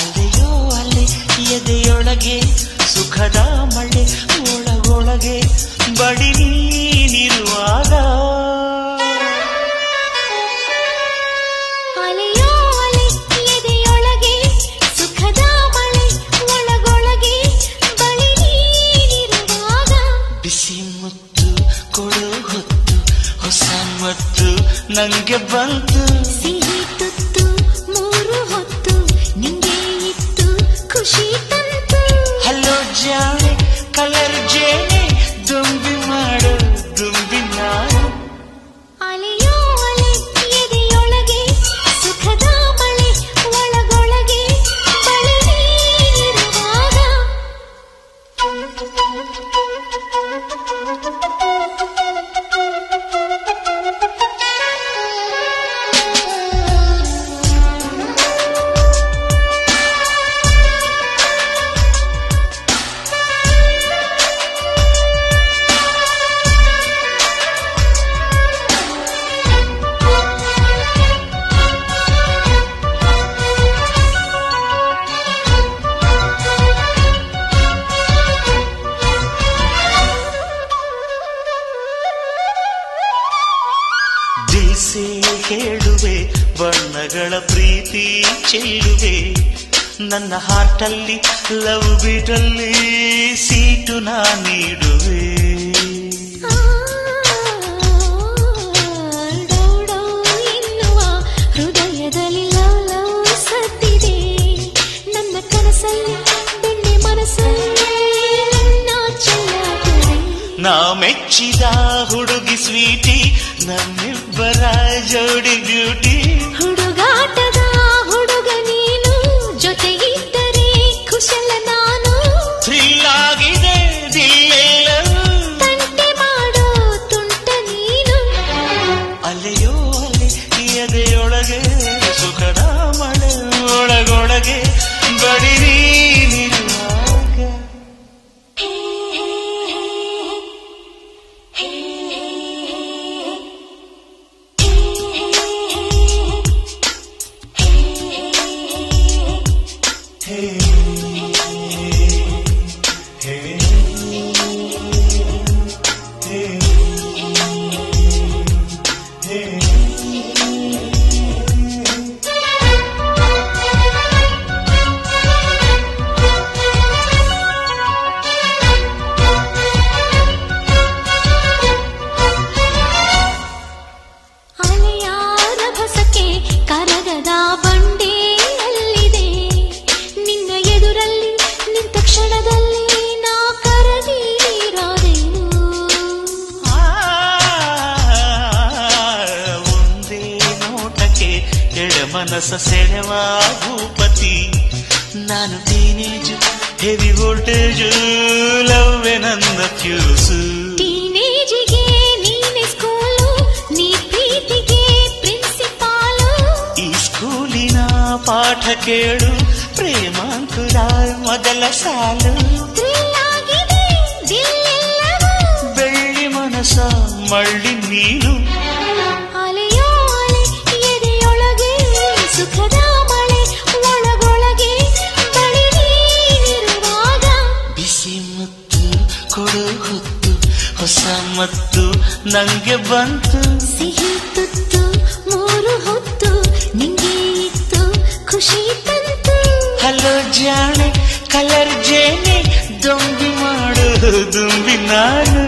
ಅಲೆಯೋ ಅಲೆ ಎದೆಯೊಳಗೆ ಸುಖದ ಮಳೆ ಒಳಗೊಳಗೆ ಬಡಿ ನೀನಿರುವಾಗ ಅಲೆಯೋ ಅಲೆ ಎದೆಯೊಳಗೆ ಸುಖದ ಮಳೆ ಒಳಗೊಳಗೆ ಬಡಿ ನೀನಿರುವಾಗ ಬಿಸಿ ಮುತ್ತು ಕೊಡು ಹೊತ್ತು ಹೊಸ ಮತ್ತು ನಂಗೆ ಬಂತು ಸಿಹಿ ತುತ್ತು ಮೂರು ಹೊತ್ತು ನಿಂಗೆ ಇತ್ತು ಖುಷಿ ತಂತು ಹಲೋ ಜಾಣೆ ಕಲರ್ ಜೇನೆ ದುಂಬಿ ಮಾಡು ದುಂಬಿ ನಾನು ಅಲೆಯೋ ಅಲೆ ಎದೆಯೊಳಗೆ ಸುಖದ ಮಳೆ ಒಳಗೊಳಗೆ ಬಳಿ ನೀನಿರುವಾಗ ದಿಲ್ಸೆ ಹೇಳುವೆ ಬಣ್ಣಗಳ ಪ್ರೀತಿ ಚೆಲ್ಲುವೆ ನನ್ನ ಹಾರ್ಟಲ್ಲಿ ಲವ್ ಬೀಟಲ್ಲಿ ಸೀಟು ನಾ ನೀಡುವೆ ಡೌಡೌ ಎನ್ನುವ ಹೃದಯದಲ್ಲಿ ಲವ್ ಲವ್ ಸತ್ತಿದೆ ನನ್ನ ಕನಸಲ್ಲಿ ಬೆಣ್ಣೆ ಮನಸ್ಸಲ್ಲಿ ನನ್ನ ಚೆಲ್ಲಾಟವೇ ನಾ ಮೆಚ್ಚಿದ ಹುಡುಗಿ ಸ್ವೀಟಿ ನಮ್ಮಿಬ್ಬರ ಜೋಡಿ ಬ್ಯೂಟಿ ಹುಡುಗಾಟದ ಹುಡುಗ ನೀನು ಜೊತೆಗಿದ್ದರೆ ಕುಶಲ ನಾನು ಥ್ರಿಲ್ ಆಗಿದೆ ದಿಲ್ಲೆಲ್ಲವೂ ತಂಟೆ ಮಾಡೋ ತುಂಟ ನೀನು ಅಲೆಯೋ ಅಲೆ ಎದೆಯೊಳಗೆ ಸುಖದ ಮಳೆ ಒಳಗೊಳಗೆ ಬಡಿ ನೀನಿರುವಾಗ ಅಲೆಯಾದ ಭಸಕ್ಕೆ ಕರಗದ ಬಂಡೆಯಲ್ಲಿದೆ ನಿನ್ನ ಎದುರಲ್ಲಿ ನಿಂತ ಕ್ಷಣದಲ್ಲಿ ನಾ ಕರದೀರಾದೆನು ಒಂದೇ ನೋಟಕ್ಕೆ ಎಡ ಮನಸ್ಸ ಸೆಳೆವ ಭೂಪತಿ ನಾನು ಟೀನೇಜು ಹೆವಿ ವೋಲ್ಟೇಜು ಲವ್ವೆ ನನ್ನ ಫ್ಯೂಸು ಟೀನೇಜಿಗೆ ನೀನೆ ಸ್ಕೂಲು ನೀ ಪ್ರೀತಿಗೆ ಪ್ರಿನ್ಸಿಪಾಲು ಈ ಸ್ಕೂಲಿನ ಪಾಠ ಕೇಳು ಪ್ರೇಮಾಂಕುರ ಮೊದಲ ಸಾಲು ಥ್ರಿಲ್ ಆಗಿದೆ ದಿಲ್ಲೆಲ್ಲವೂ ಬೆಳ್ಳಿ ಮನಸ್ಸ ಮಳ್ಳಿ ನೀನು ಅಲೆಯೋ ಅಲೆ ಎದೆಯೊಳಗೆ ಸುಖದ ಮಳೆ ಒಳಗೊಳಗೆ ಬಳಿ ನೀನಿರುವಾಗ ಬಿಸಿ ಮುತ್ತು ಕೊಡು ಹೊತ್ತು ಹೊಸ ಮತ್ತು ನಂಗೆ ಬಂತು ಸಿಹಿ ತುತ್ತು ಮೂರು ಹೊತ್ತು ನಿಂಗೆ ಇತ್ತು ಖುಷಿ ತಂತು ಹಲೋ ಜಾಣೆ ಕಲರ್ ಜೇನೆ ದುಂಬಿ ಮಾಡು ದುಂಬಿ ನಾನು